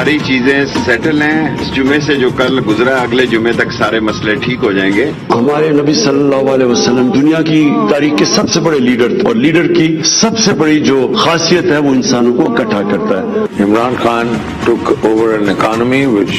ساری چیزیں سیٹل ہیں. اس جمعے سے جو کل گزرا اگلے جمعے تک سارے مسئلے ٹھیک ہو جائیں گے. ہمارے نبی صلی اللہ علیہ وسلم دنیا کی تاریخ کے سب سے بڑے لیڈر تھے، اور لیڈر کی سب سے بڑی جو خاصیت ہے وہ انسانوں کو اکٹھا کرتا ہے. Imran Khan took over an economy which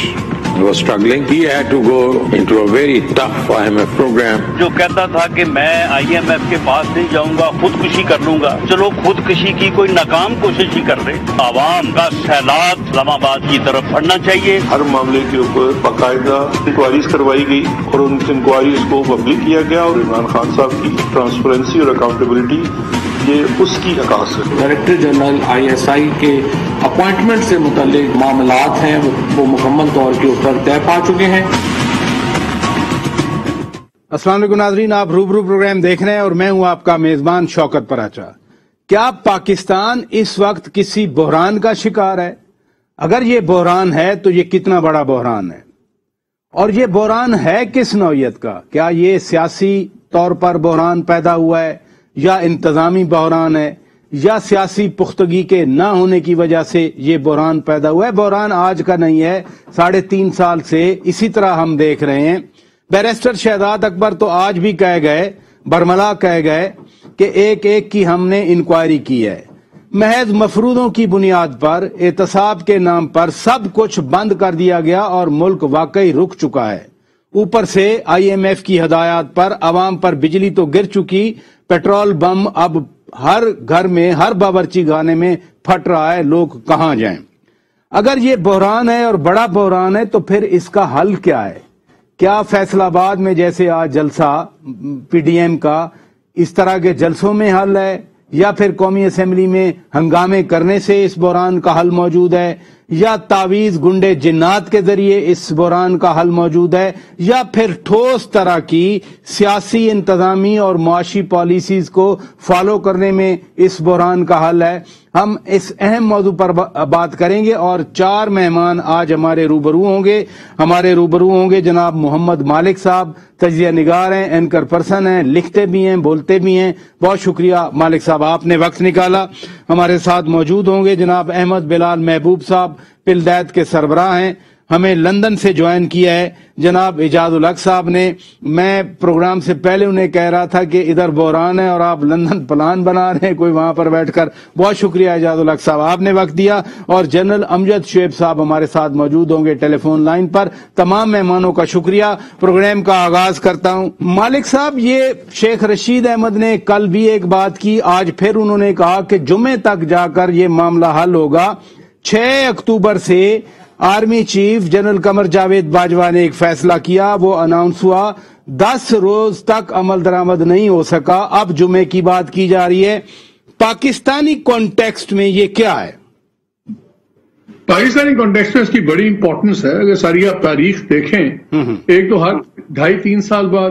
was struggling. He had to go into a very tough IMF program. جو کہتا تھا کہ میں IMF کے پاس نہیں جاؤں گا، خودکشی کر لوں گا. چلو خودکشی کی کوئی ناکام کوشش ہی کر دے. عوام کا سیلاب اسلام آباد کی طرف بڑھنا چاہیے. ہر معاملے کے اوپر باقاعدہ انکوائریز کروائی گئی اور ان انکوائریز کو پبلک کیا گیا، اور عمران خان صاحب کی ٹرانسپیرنسی اور اکاؤنٹیبلٹی یہ اس کی عکاس ہے. ڈائریکٹر جنرل ISI کے اپوائنٹمنٹ سے متعلق معاملات ہیں وہ مکمل طور کے اوپر طے پا چکے ہیں. السلام علیکم ناظرین، آپ روبرو پروگرام دیکھ رہے ہیں اور میں ہوں آپ کا میزبان شوکت پراچا. کیا پاکستان اس وقت کسی بحران کا شکار ہے؟ اگر یہ بحران ہے تو یہ کتنا بڑا بحران ہے؟ اور یہ بحران ہے کس نوعیت کا؟ کیا یہ سیاسی طور پر بحران پیدا ہوا ہے، یا انتظامی بحران ہے، یا سیاسی پختگی کے نہ ہونے کی وجہ سے یہ بحران پیدا ہوا ہے؟ بحران آج کا نہیں ہے، 3.5 سال سے اسی طرح ہم دیکھ رہے ہیں. بیرسٹر شہزاد اکبر تو آج بھی کہہ گئے، برملا کہہ گئے کہ ایک ایک کی ہم نے انکوائری کی ہے. محض مفروضوں کی بنیاد پر احتساب کے نام پر سب کچھ بند کر دیا گیا اور ملک واقعی رک چکا ہے. اوپر سے IMF کی ہدایات پر عوام پر بجلی تو گر چکی، پیٹرول بم اب ہر گھر میں، ہر باورچی خانے میں پھٹ رہا ہے. لوگ کہاں جائیں؟ اگر یہ بحران ہے اور بڑا بحران ہے تو پھر اس کا حل کیا ہے؟ کیا فیصل آباد میں جیسے آج جلسہ PDM کا، اس طرح کے جلسوں میں حل ہے، یا پھر قومی اسمبلی میں ہنگامے کرنے سے اس بحران کا حل موجود ہے، یا تعویذ گنڈے جنات کے ذریعے اس بحران کا حل موجود ہے، یا پھر ٹھوس طرح کی سیاسی، انتظامی اور معاشی پالیسیز کو فالو کرنے میں اس بحران کا حل ہے؟ ہم اس اہم موضوع پر بات کریں گے اور 4 مہمان آج ہمارے روبرو ہوں گے. جناب محمد مالک صاحب تجزیہ نگار ہیں، اینکر پرسن ہیں، لکھتے بھی ہیں، بولتے بھی ہیں. بہت شکریہ مالک صاحب، آپ نے وقت نکالا. ہمارے ساتھ موجود ہوں گے جناب احمد بلال محبوب صاحب، پلدیت کے سربراہ ہیں. ہمیں لندن سے جوائن کیا ہے جناب اعجاز الحق صاحب نے. میں پروگرام سے پہلے انہیں کہہ رہا تھا کہ ادھر بحران ہے اور آپ لندن پلان بنا رہے ہیں کوئی وہاں پر بیٹھ کر. بہت شکریہ اعجاز الحق صاحب، آپ نے وقت دیا. اور جنرل امجد شعیب صاحب ہمارے ساتھ موجود ہوں گے ٹیلی فون لائن پر. تمام مہمانوں کا شکریہ. پروگرام کا آغاز کرتا ہوں. مالک صاحب، یہ شیخ رشید احمد نے کل بھی ایک بات کی، آج پھر انہوں نے کہا کہ جمعے تک جا کر یہ معاملہ حل ہوگا. 6 اکتوبر سے army chief general Qamar Javed Bajwa نے ایک فیصلہ کیا، وہ اناؤنس ہوا. 10 روز تک عمل درآمد نہیں ہو سکا، اب جمعے کی بات کی جا رہی ہے. پاکستانی کانٹیکسٹ میں یہ کیا ہے؟ پاکستانی کانٹیکسٹ میں اس کی بڑی امپورٹنس ہے. اگر ساری آپ تاریخ دیکھیں، ایک تو ہر 2.5-3 سال بعد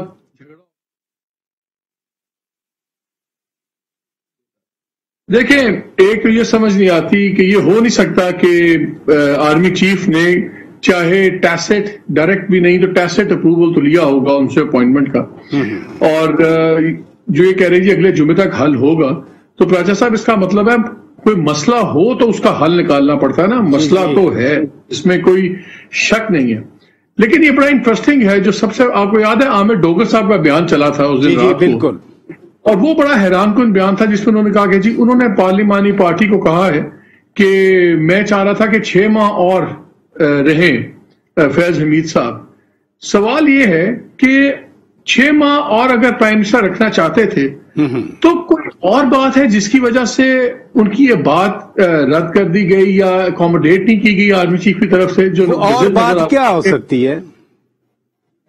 دیکھیں، ایک تو یہ سمجھ نہیں آتی کہ یہ ہو نہیں سکتا کہ آرمی چیف نے چاہے ٹیسٹ ڈائریکٹ بھی نہیں تو ٹیسٹ اپروول تو لیا ہوگا ان سے اپوائنٹمنٹ کا، اور جو یہ کہہ رہے جی اگلے جمعے تک حل ہوگا. تو پراچا صاحب اس کا مطلب ہے کوئی مسئلہ ہو تو اس کا حل نکالنا پڑتا ہے نا. مسئلہ تو ہے، اس میں کوئی شک نہیں ہے. لیکن یہ بڑا انٹرسٹنگ ہے، جو سب سے آپ کو یاد ہے عامر ڈوگر صاحب کا بیان چلا تھا اس دن رات کو، بالکل، اور وہ بڑا حیران کن بیان تھا جس میں انہوں نے کہا کہ جی انہوں نے پارلیمانی پارٹی کو کہا ہے کہ میں چاہ رہا تھا کہ 6 ماہ اور رہیں فیض حمید صاحب. سوال یہ ہے کہ 6 ماہ اور اگر پرائم منسٹر رکھنا چاہتے تھے تو کوئی اور بات ہے جس کی وجہ سے ان کی یہ بات رد کر دی گئی یا اکوموڈیٹ نہیں کی گئی آرمی چیف کی طرف سے؟ جو اور بات کیا ہو سکتی ہے؟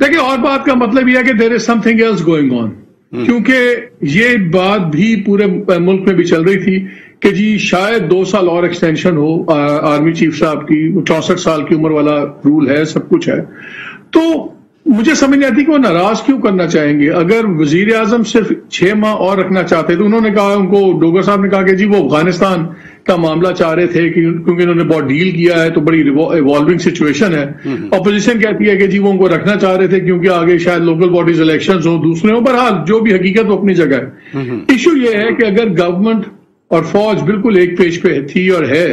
دیکھیں، اور بات کا مطلب یہ ہے کہ there is something else going on, کیونکہ یہ بات بھی پورے ملک میں بھی چل رہی تھی کہ جی شاید 2 سال اور ایکسٹینشن ہو آرمی چیف صاحب کی. 64 سال کی عمر والا رول ہے، سب کچھ ہے. تو مجھے سمجھ نہیں آتی کہ وہ ناراض کیوں کرنا چاہیں گے. اگر وزیر اعظم صرف 6 ماہ اور رکھنا چاہتے تو انہوں نے کہا، ان کو ڈوگر صاحب نے کہا کہ جی وہ افغانستان کا معاملہ چاہ رہے تھے کیونکہ انہوں نے بہت ڈیل کیا ہے تو بڑی ایوالونگ سچویشن ہے. اپوزیشن کہتی ہے کہ جی وہ ان کو رکھنا چاہ رہے تھے کیونکہ آگے شاید لوکل باڈیز الیکشنز ہوں، دوسرے ہوں. بہرحال جو بھی حقیقت وہ اپنی جگہ ہے. ایشو یہ ہے کہ اگر گورنمنٹ اور فوج بالکل ایک پیج پہ تھی اور ہے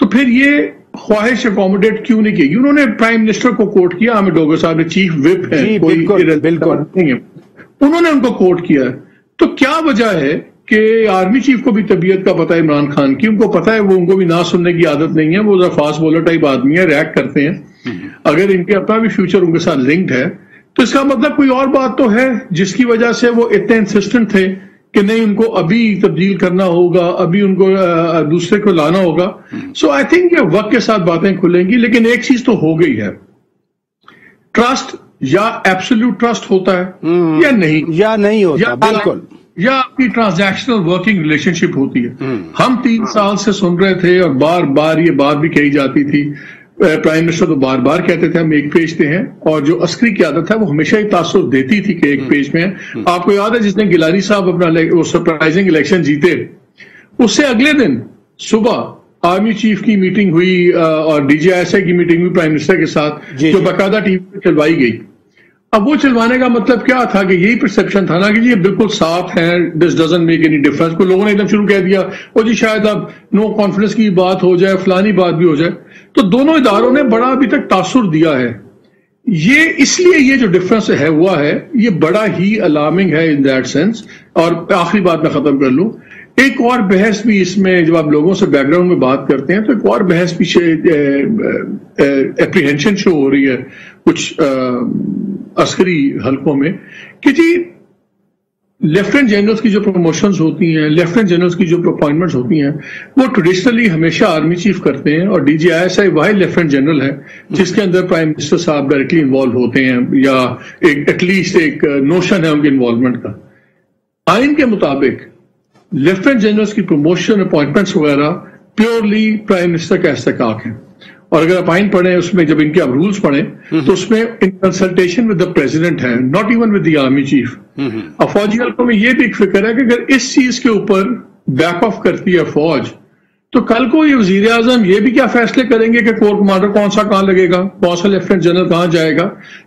تو پھر یہ ख्वाहिश अकोमोडेट क्यों नहीं की? उन्होंने प्राइम मिनिस्टर को कोट किया, अमित डोगर साहब ने, चीफ विप है, कोई बिल्कुल नहीं है, उन्होंने उनको कोट किया। तो क्या वजह है कि आर्मी चीफ को भी तबीयत का पता है इमरान खान की, उनको पता है, वो उनको भी ना सुनने की आदत नहीं है, वो फास्ट बॉलर टाइप आदमी है, रिएक्ट करते हैं। अगर इनके अपना भी फ्यूचर उनके साथ लिंक्ड है तो इसका मतलब कोई और बात तो है जिसकी वजह से वो इतने इंसिस्टेंट थे कि नहीं, उनको अभी तब्दील करना होगा, अभी उनको दूसरे को लाना होगा। सो आई थिंक ये वक्त के साथ बातें खुलेंगी, लेकिन एक चीज तो हो गई है, ट्रस्ट या एब्सोल्यूट ट्रस्ट होता है या नहीं होता, बिल्कुल, या आपकी ट्रांजैक्शनल वर्किंग रिलेशनशिप होती है। हम 3 साल से सुन रहे थे और बार बार ये बात भी कही जाती थी, प्राइम मिनिस्टर तो बार बार कहते थे हम एक पेज पे हैं, और जो अस्करी की आदत है वो हमेशा ही तासुर देती थी कि एक पेज में है। आपको याद है जिसने गिलानी साहब अपना वो सरप्राइजिंग इलेक्शन जीते, उससे अगले दिन सुबह आर्मी चीफ की मीटिंग हुई और DGISI की मीटिंग हुई प्राइम मिनिस्टर के साथ, जो बाकायदा टीवी पे चलवाई गई। अब वो चलवाने का मतलब क्या था कि यही परसेप्शन था ना कि ये बिल्कुल साफ है, this doesn't make any difference. को लोगों ने एकदम शुरू कह दिया वो जी शायद अब नो कॉन्फिडेंस की बात हो जाए, फलानी बात भी हो जाए। तो दोनों इदारों ने बड़ा अभी तक तासुर दिया है। ये इसलिए ये जो डिफरेंस है हुआ है, ये बड़ा ही अलार्मिंग है इन दैट सेंस। और आखिरी बात मैं खत्म कर लूं, एक और बहस भी इसमें, जब आप लोगों से बैकग्राउंड में बात करते हैं तो एक और बहस पीछे एप्रीहेंशन शो हो रही है कुछ अस्करी हलकों में कि जी लेफ्टिनेंट जनरल्स की जो प्रमोशंस होती हैं, लेफ्टिनेंट जनरल्स की जो अपॉइंटमेंट्स होती हैं, वो ट्रेडिशनली हमेशा आर्मी चीफ करते हैं, और DGISI वही लेफ्टिनेंट जनरल है जिसके अंदर प्राइम मिनिस्टर साहब डायरेक्टली इन्वॉल्व होते हैं, या एक एटलीस्ट एक नोशन है उनके इन्वॉल्वमेंट का। आइन के मुताबिक लेफ्टिनेंट जनरल्स की प्रमोशन, अपॉइंटमेंट्स वगैरह प्योरली प्राइम मिनिस्टर का इस्तेकाक है। और अगर आप आइन पढ़ें उसमें, जब इनके आप रूल्स पढ़ें तो उसमें in consultation with the president है, not even with the army chief. अब फौजी हल्कों में यह भी एक फिक्र है कि अगर इस चीज के ऊपर बैक ऑफ करती है फौज, तो कल को ये वजीर आजम ये भी क्या फैसले करेंगे कि कोर कमांडर कौन सा कहां लगेगा, कौन सा लेफ्टिनेंट जनरल कहां जाएगा।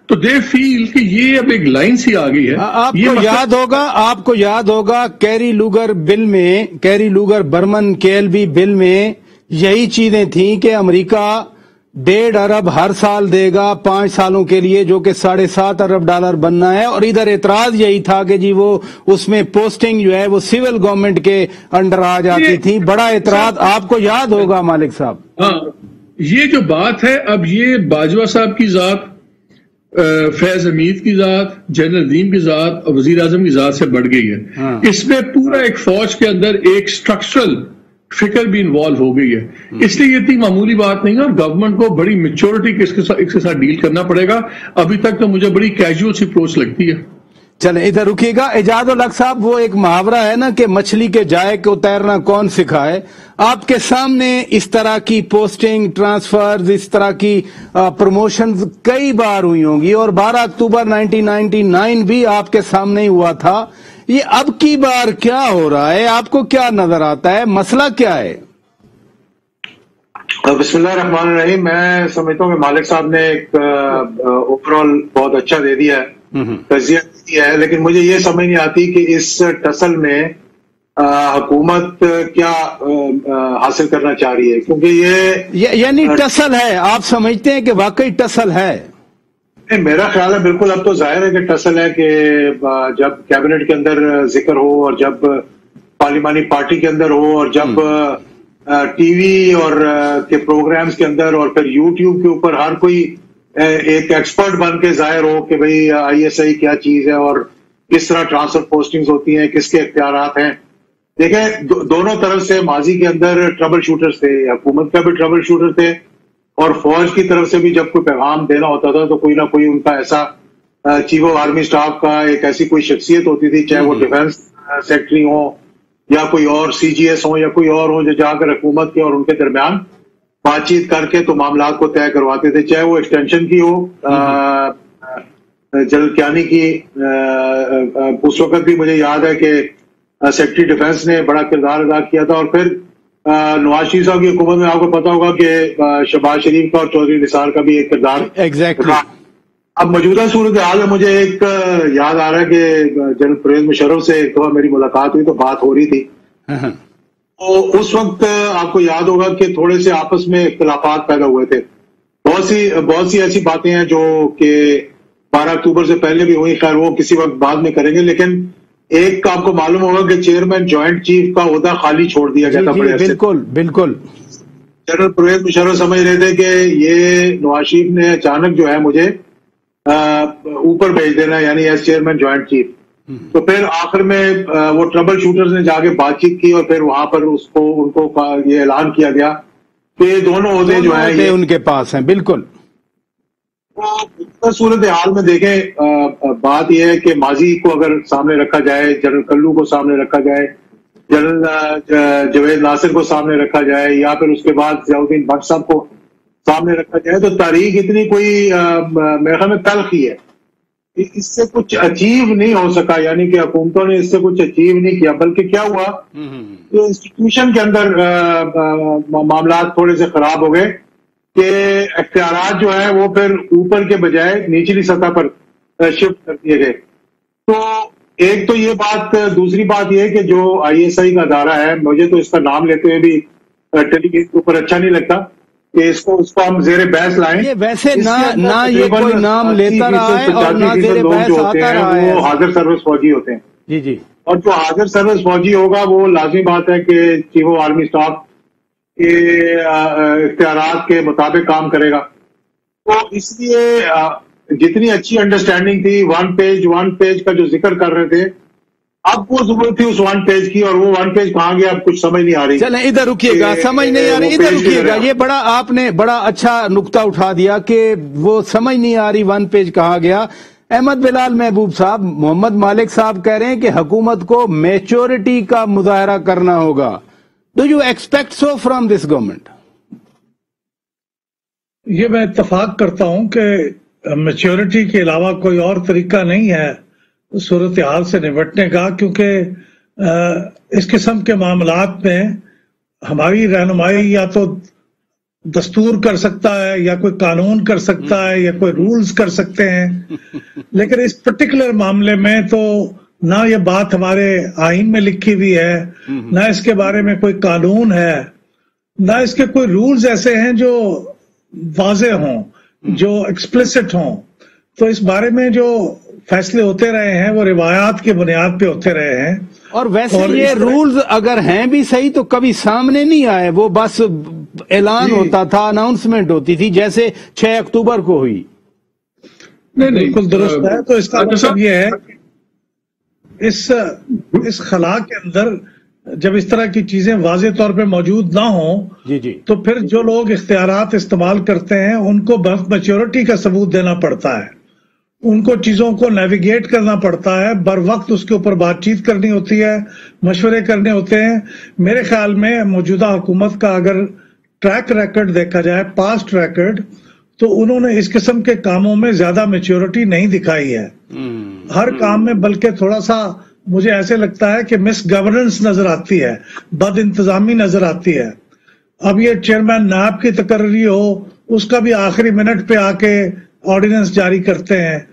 तो दे फील कि ये अब एक लाइन सी आ गई है। आपको याद होगा कैरी लूगर बिल में, Kerry Lugar Berman KLB bill में यही चीजें थी कि अमेरिका $1.5 अरब हर साल देगा 5 सालों के लिए, जो कि $7.5 अरब बनना है। और इधर एतराज यही था कि जी वो उसमें पोस्टिंग जो है वो सिविल गवर्नमेंट के अंडर आ जाती थी। बड़ा एतराज आपको याद होगा मालिक साहब। हाँ, ये जो बात है, अब ये बाजवा साहब की जात, फैज हमीद की जात, जनरल नदीम की जात और वजीर आजम की जात से बढ़ गई है। हाँ। इसमें पूरा एक फौज के अंदर एक स्ट्रक्चरल फिक्र भी इन्वॉल्व हो गई है, इसलिए ये इतनी मामूली बात नहीं है। और गवर्नमेंट को बड़ी मैच्योरिटी के इसके साथ डील करना पड़ेगा। अभी तक तो मुझे बड़ी कैजुअल सी अप्रोच लगती है। चले इधर रुकिएगा। एजाज उल हक साहब, वो एक मुहावरा है ना कि मछली के जाए को तैरना कौन सिखाए। आपके सामने इस तरह की पोस्टिंग, ट्रांसफर, इस तरह की प्रमोशन कई बार हुई होंगी, और 12 अक्टूबर 1999 भी आपके सामने ही हुआ था। ये अब की बार क्या हो रहा है, आपको क्या नजर आता है, मसला क्या है? बिस्मिल्लाहिर्रहमानिर्रहीम। मैं समझता हूँ कि मालिक साहब ने एक ओवरऑल बहुत अच्छा दे दिया है, तजिया दिया है, लेकिन मुझे ये समझ नहीं आती कि इस टसल में हुकूमत क्या हासिल करना चाह रही है, क्योंकि यानी टसल है, आप समझते हैं कि वाकई टसल है? मेरा ख्याल है बिल्कुल, अब तो जाहिर है कि टसल है कि जब कैबिनेट के अंदर जिक्र हो, और जब पार्लिमानी पार्टी के अंदर हो, और जब टीवी और के प्रोग्राम्स के अंदर, और फिर यूट्यूब के ऊपर हर कोई एक एक्सपर्ट बन के जाहिर हो कि भाई ISI क्या चीज है और किस तरह ट्रांसफर पोस्टिंग्स होती हैं, किसके इख्तियारात हैं। देखें, दोनों तरफ से माजी के अंदर ट्रबल शूटर्स थे, हुकूमत का भी ट्रबल शूटर थे, और फौज की तरफ से भी जब कोई पैगाम देना होता था तो कोई ना कोई उनका ऐसा चीफ ऑफ आर्मी स्टाफ का एक ऐसी कोई शख्सियत होती थी, चाहे वो डिफेंस सेक्रेटरी हो या कोई और CGS हो या कोई और हो, जो जाकर हुकूमत के और उनके दरमियान बातचीत करके तो मामला को तय करवाते थे, चाहे वो एक्सटेंशन की हो, जलक्यानी की। उस वक्त भी मुझे याद है कि सेक्रेटरी डिफेंस ने बड़ा किरदार अदा किया था। और फिर नवाज शरीफ साहब की हुकूमत में आपको पता होगा कि शहबाज शरीफ का और चौधरी निसार का भी एक किरदार। एग्जैक्टली। अब मौजूदा सूरत हाल में मुझे एक याद आ रहा है कि जनरल परवेज मुशर्रफ से एक दफा मेरी मुलाकात हुई तो बात हो रही थी, तो उस वक्त आपको याद होगा कि थोड़े से आपस में इख्तिलाफात पैदा हुए थे। बहुत सी ऐसी बातें हैं जो कि 12 अक्टूबर से पहले भी हुई, खैर वो किसी वक्त बाद में करेंगे। लेकिन एक आपको मालूम होगा कि चेयरमैन जॉइंट चीफ का ओहदा खाली छोड़ दिया गया था बड़े अरसे। बिल्कुल। जनरल परवेज मुशर्रफ समझ रहे थे कि ये नवाज शरीफ ने अचानक जो है मुझे ऊपर भेज देना, यानी एज चेयरमैन जॉइंट चीफ। तो फिर आखिर में वो ट्रबल शूटर्स ने जाके बातचीत की और फिर वहां पर उनको ये ऐलान किया गया कि दोनों ओहदे जो है ये उनके पास हैं। बिल्कुल। तो सूरत हाल में देखें, बात यह है कि माजी को अगर सामने रखा जाए, जनरल कल्लू को सामने रखा जाए, जनरल जवेद नासिर को सामने रखा जाए, या फिर उसके बाद जियाउद्दीन भट्ट साहब को सामने रखा जाए, तो तारीख इतनी कोई मेरे ख्याल में तल्ख ही है। इससे कुछ अचीव नहीं हो सका, यानी कि हुकूमतों ने इससे कुछ अचीव नहीं किया। बल्कि क्या हुआ कि इंस्टीट्यूशन के अंदर मामला थोड़े से खराब हो गए कि इख्तियारात जो है वो फिर ऊपर के बजाय निचली सतह पर शिफ्ट कर दिए गए। तो एक तो ये बात, दूसरी बात ये कि जो ISI का अदारा है, मुझे तो इसका नाम लेते हुए भी टेलीविजन के ऊपर अच्छा नहीं लगता कि इसको हम जेरे बहस लाएं। ये वैसे ना ये कोई नाम लेता रहा है और ना जेरे बहस आता रहा है। वो हाजिर सर्विस फौजी होते हैं। जी। और जो हाजिर सर्विस फौजी होगा वो लाजमी बात है कि चीफ ऑफ आर्मी स्टाफ के इख्तियारात के मुताबिक काम करेगा। तो इसलिए जितनी अच्छी अंडरस्टैंडिंग थी, वन पेज का जो जिक्र कर रहे थे, अब वो जरूरत थी उस वन पेज की, और वो वन पेज कहाँ गया अब कुछ समझ नहीं आ रही। चलें इधर रुकिएगा, समझ नहीं आ रही, इधर रुकिएगा। ये आपने बड़ा अच्छा नुक्ता उठा दिया कि वो समझ नहीं आ रही वन पेज कहाँ गया। अहमद बिलाल महबूब साहब, मोहम्मद मालिक साहब कह रहे हैं कि हुकूमत को मैच्योरिटी का मुजाहरा करना होगा। Do you expect so from this government? ये मैं इत्तफाक करता हूं कि मैच्योरिटी के अलावा कोई और तरीका नहीं है सूरत हाल से निपटने का, क्योंकि इस किस्म के मामलात में हमारी रहनुमाई या तो दस्तूर कर सकता है, या कोई कानून कर सकता है, या कोई रूल्स कर सकते हैं। लेकिन इस पर्टिकुलर मामले में तो ना ये बात हमारे आईन में लिखी हुई है, ना इसके बारे में कोई कानून है, ना इसके कोई रूल्स ऐसे हैं जो वाज़ेह हों, जो एक्सप्लिसिट हों। तो इस बारे में जो फैसले होते रहे हैं वो रिवायात की बुनियाद पे होते रहे हैं। और वैसे ये रूल्स अगर हैं भी सही तो कभी सामने नहीं आए, वो बस ऐलान होता था, अनाउंसमेंट होती थी, जैसे 6 अक्टूबर को हुई। नहीं बिल्कुल दुरुस्त है। तो इसका मतलब ये है इस खला के अंदर जब इस तरह की चीजें वाज़ेह तौर पे मौजूद ना हो, जी, तो फिर जो लोग इख्तियारात इस्तेमाल करते हैं उनको मैच्योरिटी का सबूत देना पड़ता है, उनको चीजों को नेविगेट करना पड़ता है, बर वक्त उसके ऊपर बातचीत करनी होती है, मशवरे करने होते हैं। मेरे ख्याल में मौजूदा हुकूमत का अगर ट्रैक रिकॉर्ड देखा जाए, पास्ट रिकॉर्ड, तो उन्होंने इस किस्म के कामों में ज्यादा मैच्योरिटी नहीं दिखाई है हर काम में, बल्कि थोड़ा सा मुझे ऐसे लगता है कि मिस गवर्नेंस नजर आती है, बद इंतजामी नजर आती है। अब ये चेयरमैन नायब की तकर्री हो, उसका भी आखिरी मिनट पे आके ऑर्डिनेंस जारी करते हैं।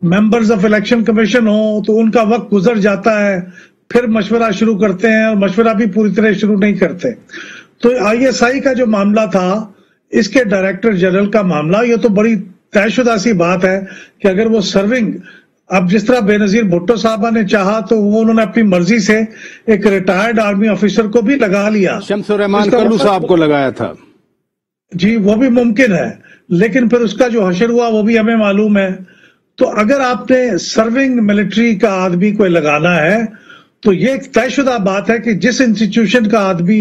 मेंबर्स ऑफ इलेक्शन कमीशन हो तो उनका वक्त गुजर जाता है, फिर मशवरा शुरू करते हैं और मशवरा भी पूरी तरह शुरू नहीं करते। तो ISI का जो मामला था, इसके डायरेक्टर जनरल का मामला, ये तो बड़ी तयशुदा सी बात है कि अगर वो सर्विंग, अब जिस तरह बेनजीर भुट्टो साहबा ने चाहा तो वो उन्होंने अपनी मर्जी से एक रिटायर्ड आर्मी ऑफिसर को भी लगा लिया, शम्सुर रहमान कल्लू साहब को लगाया था। जी, वो भी मुमकिन है, लेकिन फिर उसका जो हशर हुआ वो भी हमें मालूम है। तो अगर आपने सर्विंग मिलिट्री का आदमी कोई लगाना है तो ये एक तयशुदा बात है कि जिस इंस्टीट्यूशन का आदमी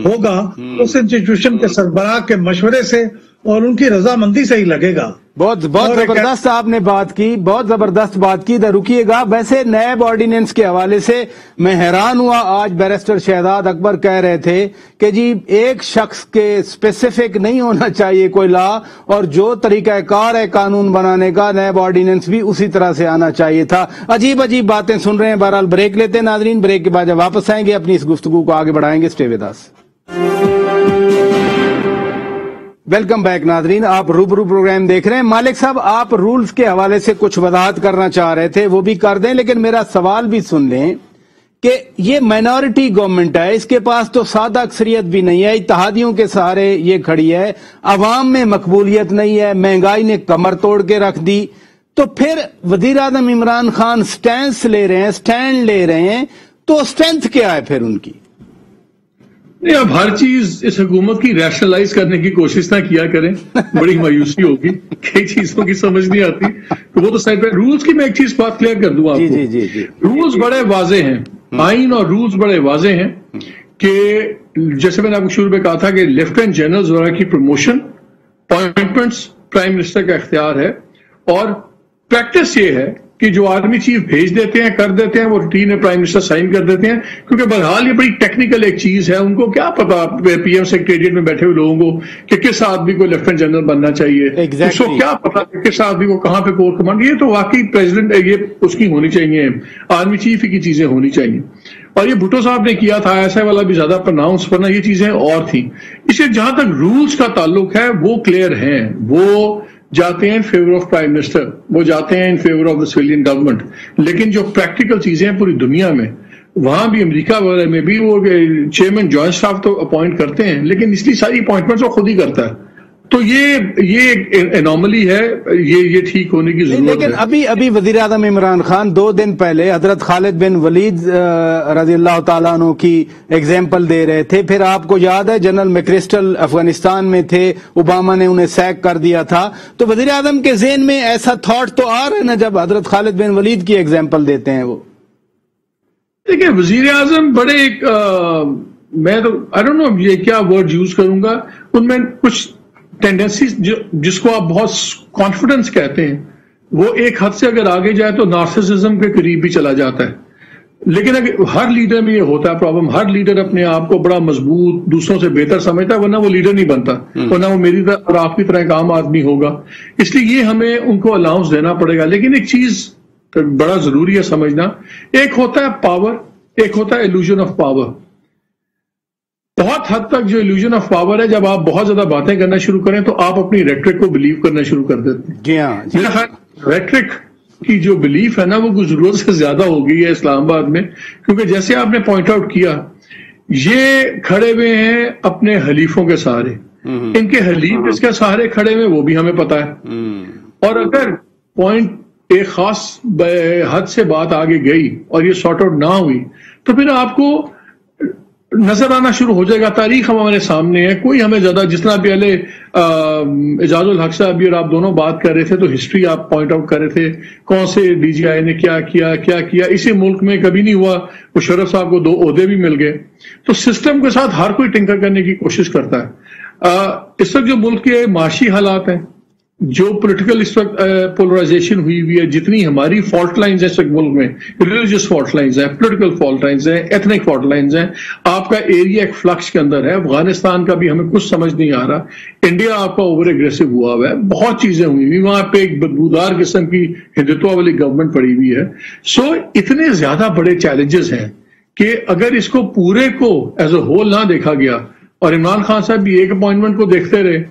होगा उस इंस्टीट्यूशन के सरबराह के मशवरे से और उनकी रजामंदी से ही लगेगा। बहुत जबरदस्त आपने बात की, बहुत जबरदस्त बात की। इधर रुकिएगा। वैसे नैब ऑर्डिनेंस के हवाले से मैं हैरान हुआ, आज बैरिस्टर शहजाद अकबर कह रहे थे कि जी एक शख्स के स्पेसिफिक नहीं होना चाहिए कोई लॉ, और जो तरीकाकार है कानून बनाने का, नैब ऑर्डिनेंस भी उसी तरह से आना चाहिए था। अजीब अजीब बातें सुन रहे हैं। बहरहाल ब्रेक लेते हैं नाजरीन, ब्रेक के बाद जब वापस आएंगे अपनी इस गुफ्तगू को आगे बढ़ाएंगे। Stay with us. Welcome back नाजरीन, आप रूबरू प्रोग्राम देख रहे हैं। मालिक साहब, आप रूल्स के हवाले से कुछ वजाहत करना चाह रहे थे, वो भी कर दें, लेकिन मेरा सवाल भी सुन लें کہ یہ مائنورٹی گورنمنٹ ہے, اس کے پاس تو سادہ اکثریت بھی نہیں ہے, اتحادیوں کے سہارے یہ کھڑی ہے, عوام میں مقبولیت نہیں ہے, مہنگائی نے کمر توڑ کے رکھ دی, تو پھر وزیر اعظم عمران خان سٹینڈ لے رہے ہیں, تو اسٹرینتھ کیا ہے پھر ان کی؟ نہیں, اب ہر چیز اس حکومت کی ریشنلائز کرنے کی کوشش نہ کیا کریں, بڑی مایوسی ہوگی, کئی چیزوں کی سمجھ نہیں آتی, تو وہ تو سائڈ پہ. رولز کی میں ایک چیز بات کلیئر کر دوں آپ کو. رولز بڑے واضح ہیں, آئین اور رولز بڑے واضح ہیں کہ جیسے میں نے آپ کو شروع میں کہا تھا کہ لیفٹیننٹ جنرل وغیرہ کی پروموشن اپوائنٹمنٹس پرائم منسٹر کا اختیار ہے, اور پریکٹس یہ ہے کہ جو آرمی چیف بھیج دیتے ہیں, کر دیتے ہیں, وہ روٹین ہے, پرائم منسٹر سائن کر دیتے ہیں, کیونکہ بہرحال یہ بڑی ٹیکنیکل ایک چیز ہے. ان کو کیا پتا پی ایم سیکریٹریٹ میں بیٹھے ہوئے لوگوں کو کہ کس آدمی کو لیفٹیننٹ جنرل بننا چاہیے, اس کو کیا پتا کہ کس آدمی کو کہاں پہ کور کمانڈ. یہ تو واقعی پریزیڈنٹ یہ اس کی ہونی چاہیے, آرمی چیف کی چیزیں ہونی چاہیے. اور یہ بھٹو صاحب نے کیا تھا ایسا والا بھی زیادہ پرناؤنس, ورنہ یہ چیزیں اور تھیں. اس سے جہاں تک رولز کا تعلق ہے وہ کلیئر ہیں, وہ جاتے ہیں in favour of prime minister, وہ جاتے ہیں in favour of the civilian government. لیکن جو پریکٹیکل چیزیں ہیں پوری دنیا میں, وہاں بھی امریکہ وغیرہ میں بھی وہ چیئرمین جوائنٹ اسٹاف تو اپوائنٹ کرتے ہیں, لیکن اس لیے ساری اپوائنٹمنٹس وہ خود ہی کرتا ہے. تو یہ انوملی ہے, یہ ٹھیک ہونے کی ضرورت ہے. لیکن ابھی وزیر اعظم عمران خان 2 دن پہلے حضرت خالد بن ولید رضی اللہ تعالیٰ عنہ کی ایگزامپل دے رہے تھے. پھر آپ کو یاد ہے جنرل میکرسٹل افغانستان میں تھے, اوباما نے انہیں سیک کر دیا تھا. تو وزیر اعظم کے ذہن میں ایسا تھاٹ تو آ رہا ہے نا جب حضرت خالد بن ولید کی ایگزامپل دیتے ہیں وہ؟ دیکھیں, وزیر اعظم بڑے ایک میں تو آئی ڈونٹ نو یہ کیا ورڈ یوز کروں گا, ان میں کچھ ٹینڈنسیز جس کو آپ بہت کانفیڈنس کہتے ہیں, وہ ایک حد سے اگر آگے جائے تو نارسسزم کے قریب بھی چلا جاتا ہے. لیکن اگر ہر لیڈر میں یہ ہوتا ہے پرابلم, ہر لیڈر اپنے آپ کو بڑا مضبوط, دوسروں سے بہتر سمجھتا ہے, ورنہ وہ لیڈر نہیں بنتا, ورنہ وہ میری طرح اور آپ کی طرح ایک عام آدمی ہوگا. اس لیے یہ ہمیں ان کو الاؤنس دینا پڑے گا. لیکن ایک چیز بڑا ضروری ہے سمجھنا, ایک ہوتا ہے پاور, ایک ہوتا ہے ایلوژن آف پاور. بہت حد تک جو ایلوژن آف پاور ہے, جب آپ بہت زیادہ باتیں کرنا شروع کریں تو آپ اپنی ریٹرک کو بلیو کرنا شروع کر دیتے ہیں. جی ہاں, میرا خیال ریٹرک کی جو بلیف ہے نا وہ کچھ ضرورت سے زیادہ ہو گئی ہے اسلام آباد میں, کیونکہ جیسے آپ نے پوائنٹ آؤٹ کیا, یہ کھڑے ہوئے ہیں اپنے حلیفوں کے سہارے. ان کے حلیف اس کے سہارے کھڑے ہوئے وہ بھی ہمیں پتا ہے, اور اگر پوائنٹ ایک خاص حد سے بات آگے گئی اور یہ سارٹ آؤٹ نہ ہوئی تو پھر آپ کو نظر آنا شروع ہو جائے گا. تاریخ ہمارے سامنے ہے, کوئی ہمیں زیادہ, جس طرح پہلے اعجاز الحق صاحب بھی اور آپ دونوں بات کر رہے تھے تو ہسٹری آپ پوائنٹ آؤٹ کر رہے تھے, کون سے ڈی جی آئی نے کیا کیا. اسی ملک میں کبھی نہیں ہوا مشرف صاحب کو 2 عہدے بھی مل گئے. تو سسٹم کے ساتھ ہر کوئی ٹنکر کرنے کی کوشش کرتا ہے. اس وقت جو ملک کے معاشی حالات ہیں, جو پولیٹیکل اس وقت پولرائزیشن ہوئی ہے, جتنی ہماری فالٹ لائنز ہیں اس وقت ملک میں, ریلیجیس فالٹ لائنز ہیں, پولیٹیکل فالٹ لائنز ہیں, ایتھنک فالٹ لائنز ہیں. آپ کا ایریا ایک فلکس کے اندر ہے. افغانستان کا بھی ہمیں کچھ سمجھ نہیں آ رہا. انڈیا آپ کا اوور ایگریسو ہوا ہوا ہے, بہت چیزیں ہوئی ہوئی, وہاں پہ ایک بدبودار قسم کی ہندوتوا والی گورنمنٹ پڑی ہوئی ہے. سو اتنے زیادہ بڑے چیلنجز ہیں کہ اگر اس کو پورے کو ایز اے ہول نہ دیکھا گیا, اور عمران خان صاحب بھی ایک اپوائنٹمنٹ کو دیکھتے رہے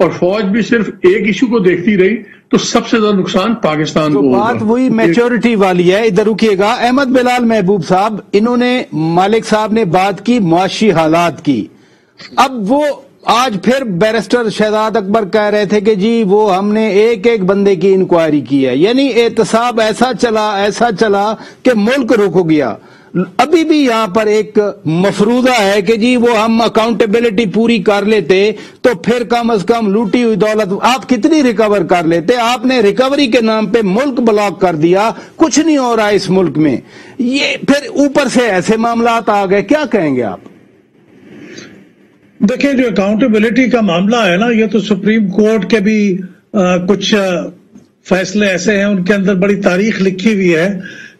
اور فوج بھی صرف ایک ایشو کو دیکھتی رہی, تو سب سے زیادہ نقصان پاکستان کو ہوگا. بات وہی میچورٹی والی ہے. ادھر رکیے گا. احمد بلال محبوب صاحب, انہوں نے مالک صاحب نے بات کی معاشی حالات کی. اب وہ آج پھر بیرسٹر شہزاد اکبر کہہ رہے تھے کہ جی وہ ہم نے ایک بندے کی انکوائری کی ہے, یعنی احتساب ایسا چلا کہ ملک رک گیا. ابھی بھی یہاں پر ایک مفروضہ ہے کہ جی وہ ہم اکاؤنٹیبلٹی پوری کر لیتے تو پھر کم از کم لوٹی ہوئی دولت آپ کتنی ریکور کر لیتے. آپ نے ریکوری کے نام پہ ملک بلاک کر دیا, کچھ نہیں ہو رہا اس ملک میں. یہ پھر اوپر سے ایسے معاملات آ گئے, کیا کہیں گے آپ؟ دیکھیں, جو اکاؤنٹیبلٹی کا معاملہ ہے نا, یہ تو سپریم کورٹ کے بھی کچھ فیصلے ایسے ہیں, ان کے اندر بڑی تاریخ لکھی ہوئی ہے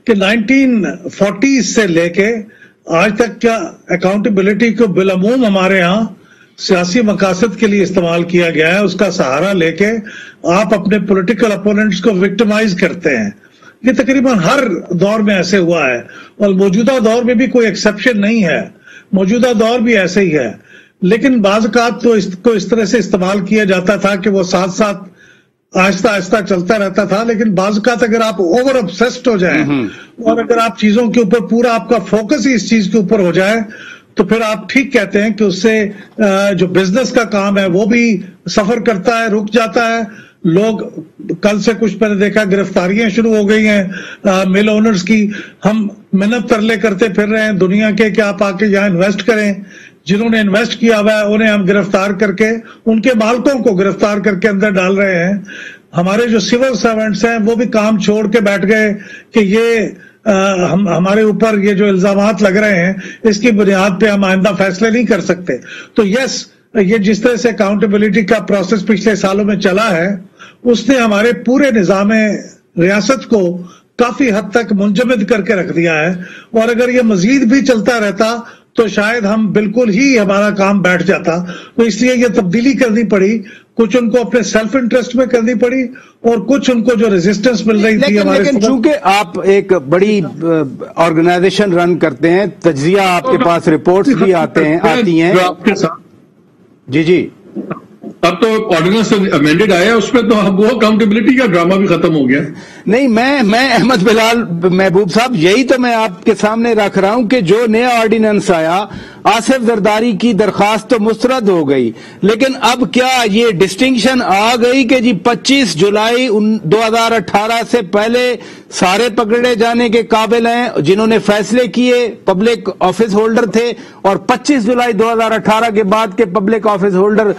کہ 1940 سے لے کے آج تک کیا اکاؤنٹیبلٹی کو بالعموم ہمارے ہاں سیاسی مقاصد کے لیے استعمال کیا گیا ہے. اس کا سہارا لے کے آپ اپنے پولیٹیکل اپوننٹس کو وکٹمائز کرتے ہیں. یہ تقریباً ہر دور میں ایسے ہوا ہے, اور موجودہ دور میں بھی کوئی ایکسیپشن نہیں ہے. موجودہ دور بھی ایسے ہی ہے. لیکن بعض اوقات تو اس کو اس طرح سے استعمال کیا جاتا تھا کہ وہ ساتھ ساتھ आहिस्ता आहिस्ता चलता रहता था, लेकिन बाज़ अगर आप ओवर ऑब्सेस्ड हो जाए और अगर आप चीजों के ऊपर पूरा आपका फोकस ही इस चीज के ऊपर हो जाए तो फिर आप ठीक कहते हैं कि उससे जो बिजनेस का काम है वो भी सफर करता है, रुक जाता है। लोग कल से कुछ मैंने देखा गिरफ्तारियां शुरू हो गई हैं मिल ओनर्स की। हम मेहनत तरले करते फिर रहे हैं दुनिया के कि आप आके यहाँ इन्वेस्ट करें। जिन्होंने इन्वेस्ट किया हुआ है उन्हें हम गिरफ्तार करके, उनके मालिकों को गिरफ्तार करके अंदर डाल रहे हैं। हमारे जो सिविल सर्वेंट्स हैं वो भी काम छोड़ के बैठ गए कि ये हमारे ऊपर ये जो इल्जामात लग रहे हैं इसकी बुनियाद पे हम आइंदा फैसले नहीं कर सकते। तो यस, ये जिस तरह से अकाउंटेबिलिटी का प्रोसेस पिछले सालों में चला है उसने हमारे पूरे निजाम रियासत को काफी हद तक मुंजमद करके रख दिया है। और अगर ये मजीद भी चलता रहता तो शायद हम बिल्कुल ही हमारा काम बैठ जाता। तो इसलिए ये तब्दीली करनी पड़ी, कुछ उनको अपने सेल्फ इंटरेस्ट में करनी पड़ी और कुछ उनको जो रेजिस्टेंस मिल रही थी हमारे। लेकिन चूंकि आप एक बड़ी ऑर्गेनाइजेशन रन करते हैं, तज्जिया आपके पास रिपोर्ट्स भी आती हैं आपके साथ। जी जी, अब तो ऑर्डिनेंस अमेंडेड आया है, उसमें तो वो अकाउंटेबिलिटी का ड्रामा भी खत्म हो गया। नहीं, मैं अहमद बिलाल महबूब साहब यही तो मैं आपके सामने रख रहा हूं कि जो नया ऑर्डिनेंस आया, आसिफ जरदारी की दरखास्त तो मुस्तरद हो गई, लेकिन अब क्या ये डिस्टिंक्शन आ गई कि जी 25 जुलाई 2018 से पहले सारे पकड़े जाने के काबिल हैं जिन्होंने फैसले किए, पब्लिक ऑफिस होल्डर थे, और 25 जुलाई 2018 के बाद के पब्लिक ऑफिस होल्डर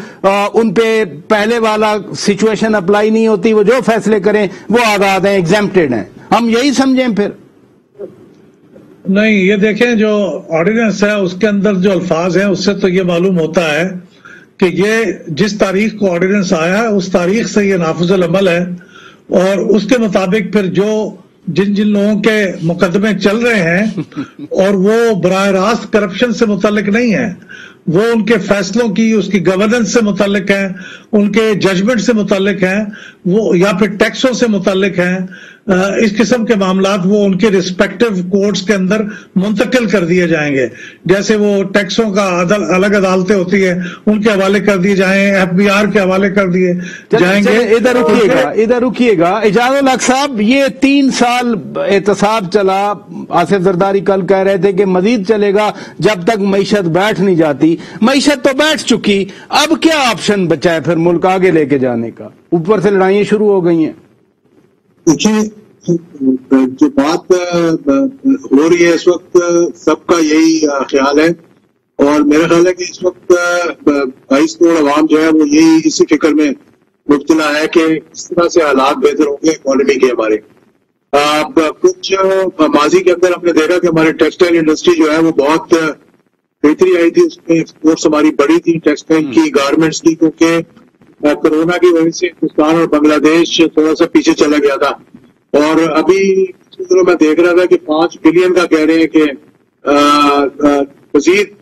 उन पे पहले वाला सिचुएशन अप्लाई नहीं होती, वो जो फैसले करें वो आजाद हैं, एग्जेम्प्टेड हैं। हम यही समझें फिर? नहीं, ये देखें जो ऑर्डिनेंस है उसके अंदर जो अल्फाज हैं उससे तो ये मालूम होता है कि ये जिस तारीख को ऑर्डिनेंस आया है उस तारीख से ये नाफिजुल अमल है। और उसके मुताबिक फिर जो जिन जिन लोगों के मुकदमे चल रहे हैं और वो बराह रास्त करप्शन से मुतल्लिक नहीं है, वो उनके फैसलों की, उसकी गवर्नेंस से मुतल्लिक हैं, उनके जजमेंट से मुतल्लिक हैं, वो या फिर टैक्सों से मुतल्लिक हैं, इस किस्म के मामलात वो उनके रिस्पेक्टिव कोर्ट्स के अंदर मुंतकिल कर दिए जाएंगे। जैसे वो टैक्सों का अलग अदालतें होती है उनके हवाले कर दिए जाएं, एफबीआर के हवाले कर दिए जाएंगे। इधर रुकिएगा इजाजुल हक साहब, ये 3 साल एहतसाब चला, आसिफ जरदारी कल कह रहे थे कि मजीद चलेगा जब तक मईशत बैठ नहीं जाती। मईशत तो बैठ चुकी, अब क्या ऑप्शन बचा है फिर मुल्क आगे लेके जाने का? ऊपर से लड़ाइयां शुरू हो गई हैं। देखिए, जो बात हो रही है इस वक्त सबका यही ख्याल है और मेरा ख्याल है कि इस वक्त 22 करोड़ अवाम जो है वो यही इसी फिक्र में मुब्तला है कि किस तरह से हालात बेहतर होंगे इकोनॉमी के हमारे। कुछ माजी के अंदर हमने देखा कि हमारे टेक्सटाइल इंडस्ट्री जो है वो बहुत बेहतरी आई थी, उसमें एक्सपोर्ट्स हमारी बढ़ी थी टेक्सटाइल की, गारमेंट्स की, क्योंकि कोरोना की वजह से हिंदुस्तान और बांग्लादेश थोड़ा सा पीछे चला गया था। और अभी मैं देख रहा था कि 5 बिलियन का कह रहे हैं कि मजीद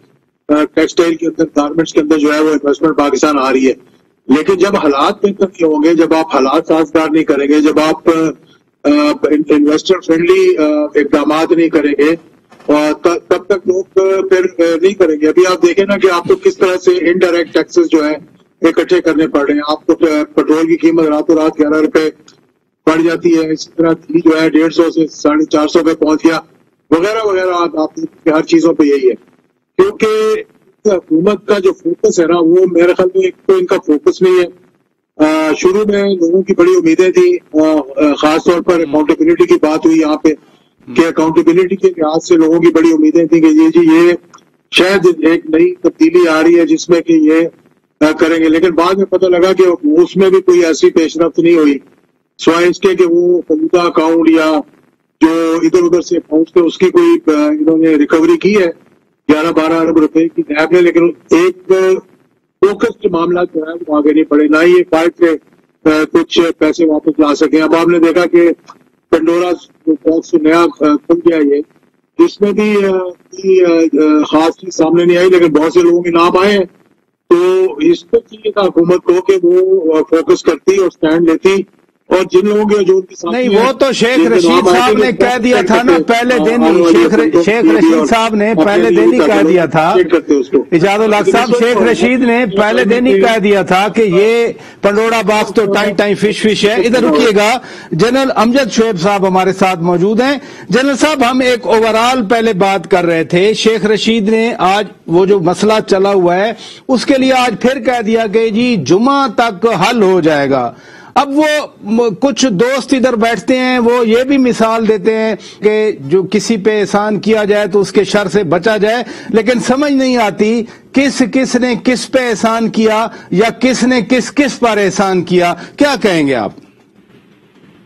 टेक्सटाइल के अंदर, गारमेंट्स के अंदर जो है वो इन्वेस्टमेंट पाकिस्तान आ रही है। लेकिन जब हालात बेहतर नहीं होंगे, जब आप हालात साजगार नहीं करेंगे, जब आप इन्वेस्टर फ्रेंडली इकदाम नहीं करेंगे और तब तक लोग फिर नहीं करेंगे। अभी आप देखें ना कि आपको किस तरह से इनडायरेक्ट टैक्सेस जो है इकट्ठे करने पड़ रहे हैं। आपको पेट्रोल की कीमत रातों रात 11 रुपए बढ़ जाती है, इसी तरह घी जो है 150 से 450 पे पहुंच गया, वगैरह वगैरह। आप हर चीजों पे यही है, क्योंकि हुकूमत का जो फोकस है ना वो मेरे ख्याल में एक तो इनका फोकस नहीं है। शुरू में लोगों की बड़ी उम्मीदें थी, खासतौर पर अकाउंटेबिलिटी की बात हुई यहाँ पे कि अकाउंटेबिलिटी के लिहाज से लोगों की बड़ी उम्मीदें थी कि ये शायद एक नई तब्दीली आ रही है जिसमें कि ये करेंगे। लेकिन बाद में पता लगा कि उसमें भी कोई ऐसी पेशरफ्त नहीं हुई, सिवाय इसके कि वो फलूदा अकाउंट या जो इधर उधर से अकाउंट थे उसकी कोई इन्होंने रिकवरी की है 11-12 अरब रुपए की नैब ने, लेकिन एक फोकस्ड मामला जो है वो आगे नहीं बढ़े, ना ही फाइट से कुछ पैसे वापस ला सके। अब आपने देखा कि पेंडोरा बॉक्स नया खुल गया ये, जिसमें भी खास चीज सामने नहीं आई, लेकिन बहुत से लोगों के नाम आए। तो इस पर चाहिए था हुकूमत को कि वो फोकस करती और स्टैंड लेती और जिन लोगों के जो उनके साथ नहीं, वो तो शेख रशीद साहब ने कह दिया था ना पहले दिन ही, शेख रशीद साहब ने पहले दिन ही कह दिया था, इजाजुल हक साहब, शेख रशीद ने पहले दिन ही कह दिया था कि ये पंडोरा बॉक्स तो टाइम टाइम फिश है। इधर रुकिएगा, जनरल अमजद शोएब साहब हमारे साथ मौजूद हैं। जनरल साहब, हम एक ओवरऑल पहले बात कर रहे थे, शेख रशीद ने आज वो जो मसला चला हुआ है उसके लिए आज फिर कह दिया कि जी जुमा तक हल हो जाएगा। अब वो कुछ दोस्त इधर बैठते हैं, वो ये भी मिसाल देते हैं कि जो किसी पे एहसान किया जाए तो उसके शर से बचा जाए, लेकिन समझ नहीं आती किस ने किस पे एहसान किया या किसने किस पर एहसान किया। क्या कहेंगे आप?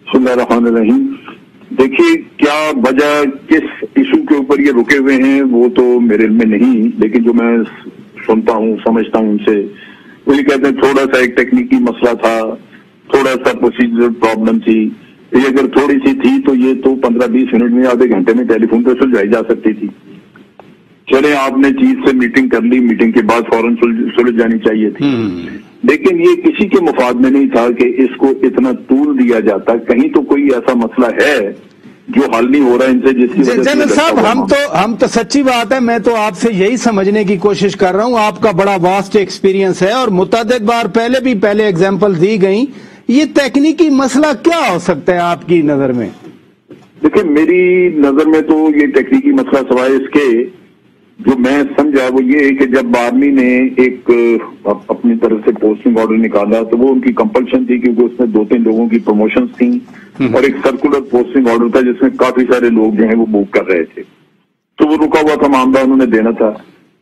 बिस्मिल्लाहिर्रहमानिर्रहीम। देखिए, क्या वजह किस इशू के ऊपर ये रुके हुए हैं वो तो मेरे में नहीं, लेकिन जो मैं सुनता हूँ समझता हूँ उनसे, वो ये कहते हैं थोड़ा सा एक तकनीकी मसला था, थोड़ा सा प्रोसीजर प्रॉब्लम थी, ये अगर थोड़ी सी थी तो ये तो 15-20 मिनट में, आधे घंटे में टेलीफोन पे सुलझाई जा सकती थी। चले, आपने चीफ से मीटिंग कर ली, मीटिंग के बाद फौरन सुलझ जानी चाहिए थी, लेकिन ये किसी के मुफाद में नहीं था कि इसको इतना तूल दिया जाता। कहीं तो कोई ऐसा मसला है जो हल नहीं हो रहा इनसे, जिसकी वजह से। जनरल साहब, हम तो सच्ची बात है, मैं तो आपसे यही समझने की कोशिश कर रहा हूँ, आपका बड़ा वास्ट एक्सपीरियंस है और मुतअद्दिद बार पहले एग्जाम्पल दी गई, ये तकनीकी मसला क्या हो सकता है आपकी नजर में? देखिए, मेरी नजर में तो ये तकनीकी मसला सवाए इसके जो मैं समझा वो ये है कि जब आर्मी ने एक अपनी तरफ से पोस्टिंग ऑर्डर निकाला तो वो उनकी कंपल्शन थी, क्योंकि उसमें 2-3 लोगों की प्रमोशंस थी और एक सर्कुलर पोस्टिंग ऑर्डर था जिसमें काफी सारे लोग जो हैं वो मूव कर रहे थे, तो वो रुका हुआ था मामला, उन्होंने देना था।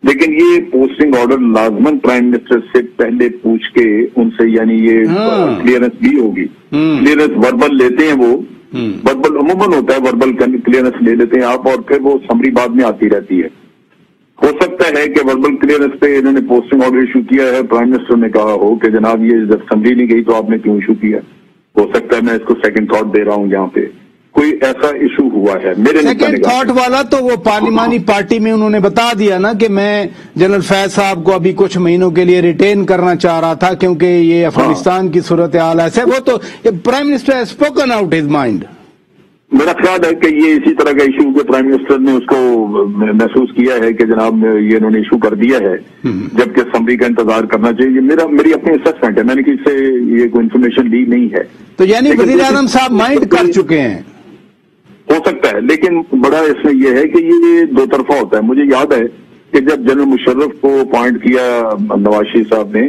लेकिन ये पोस्टिंग ऑर्डर लाजमन प्राइम मिनिस्टर से पहले पूछ के उनसे, यानी ये क्लियरेंस भी होगी, क्लियरेंस वर्बल लेते हैं वो, वर्बल अमूमन होता है, वर्बल क्लियरेंस ले लेते हैं आप, और फिर वो समरी बाद में आती रहती है। हो सकता है कि वर्बल क्लियरेंस पे इन्होंने पोस्टिंग ऑर्डर इशू किया है, प्राइम मिनिस्टर ने कहा हो कि जनाब ये जब समरी नहीं गई तो आपने क्यों इशू किया। हो सकता है, मैं इसको सेकंड थॉट दे रहा हूँ, यहाँ पे कोई ऐसा इशू हुआ है मेरे सेकंड थॉट वाला। तो वो पार्लिमानी पार्टी में उन्होंने बता दिया ना कि मैं जनरल फैज साहब को अभी कुछ महीनों के लिए रिटेन करना चाह रहा था क्योंकि ये अफगानिस्तान की सूरत हाल ऐसे, वो तो prime minister has spoken out his mind. मेरा ख्याल है कि ये इसी तरह का इशू के प्राइम मिनिस्टर ने उसको महसूस किया है कि जनाब ये इन्होंने इशू कर दिया है, जबकि समरी का इंतजार करना चाहिए। मेरी अपनी असेसमेंट है, मैंने किसी से ये कोई इन्फॉर्मेशन ली नहीं है। तो यानी वज़ीर आज़म साहब माइंड कर चुके हैं, हो सकता है, लेकिन बड़ा इसमें यह है कि ये दो तरफा होता है। मुझे याद है कि जब जनरल मुशर्रफ को अपॉइंट किया नवाज शरीफ साहब ने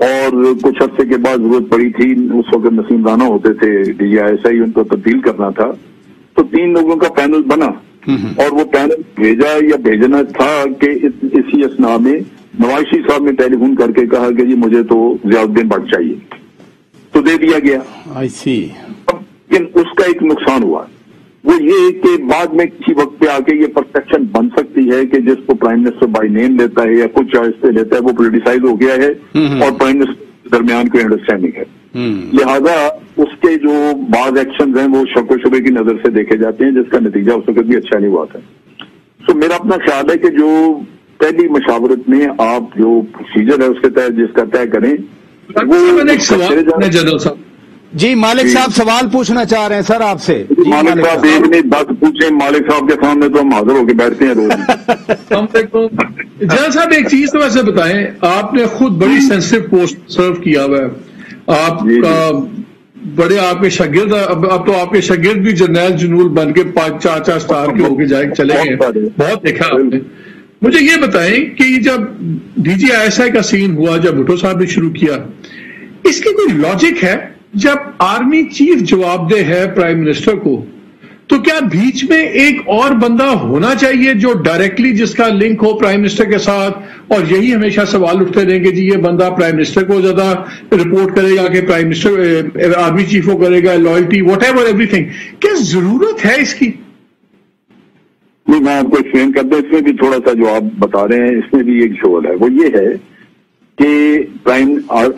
और कुछ हफ्ते के बाद जरूरत पड़ी थी, उस वक्त नसीम राना होते थे DGISI, उनको तब्दील करना था, तो 3 लोगों का पैनल बना और वो पैनल भेजा या भेजना था कि इसी असना में नवाज शरीफ साहब ने टेलीफोन करके कहा कि जी मुझे तो ज़ियाउद्दीन भट्ट चाहिए, तो दे दिया गया। आई सी। लेकिन उसका एक नुकसान हुआ, वो ये कि बाद में किसी वक्त पे आके ये परसेप्शन बन सकती है कि जिसको प्राइम मिनिस्टर बाई नेम लेता है या कुछ चॉइस पे लेता है वो पोलिटिसाइज हो गया है और प्राइम मिनिस्टर के दरमियान कोई अंडरस्टैंडिंग है, लिहाजा उसके जो बाद एक्शन हैं वो शक शुबे की नजर से देखे जाते हैं, जिसका नतीजा उस वक्त भी अच्छा नहीं हुआ था। तो मेरा अपना ख्याल है कि जो पहली मशावरत में आप जो प्रोसीजर है उसके तहत जिसका तय करें वो। जी मालिक साहब सवाल पूछना चाह रहे हैं सर आपसे। मालिक साहब एक नहीं 10 पूछे, मालिक साहब के सामने तो हम हाजिर होकर बैठते हैं रोज। जनरल साहब एक चीज तो वैसे बताएं, आपने खुद बड़ी सेंसिटिव पोस्ट सर्व किया हुआ है, आपका बड़े आपके शागिर्द, अब तो आपके शागिर्द भी जर्नैल जनूल बन के 5-4 स्टार के होके जाए चले गए, बहुत देखा आपने। मुझे ये बताएं कि जब DGISI का सीन हुआ, जब भुट्टो साहब ने शुरू किया, इसकी कोई लॉजिक है? जब आर्मी चीफ जवाबदेह है प्राइम मिनिस्टर को, तो क्या बीच में एक और बंदा होना चाहिए जो डायरेक्टली जिसका लिंक हो प्राइम मिनिस्टर के साथ, और यही हमेशा सवाल उठते रहेंगे जी ये बंदा प्राइम मिनिस्टर को ज्यादा रिपोर्ट करेगा कि प्राइम मिनिस्टर आर्मी चीफ को करेगा, लॉयल्टी व्हाटएवर एवरीथिंग, क्या जरूरत है इसकी? नहीं, मैं आपको एक्सप्लेन करता हूं, इसमें भी थोड़ा सा जो आप बता रहे हैं इसमें भी एक शोर है। वो ये है कि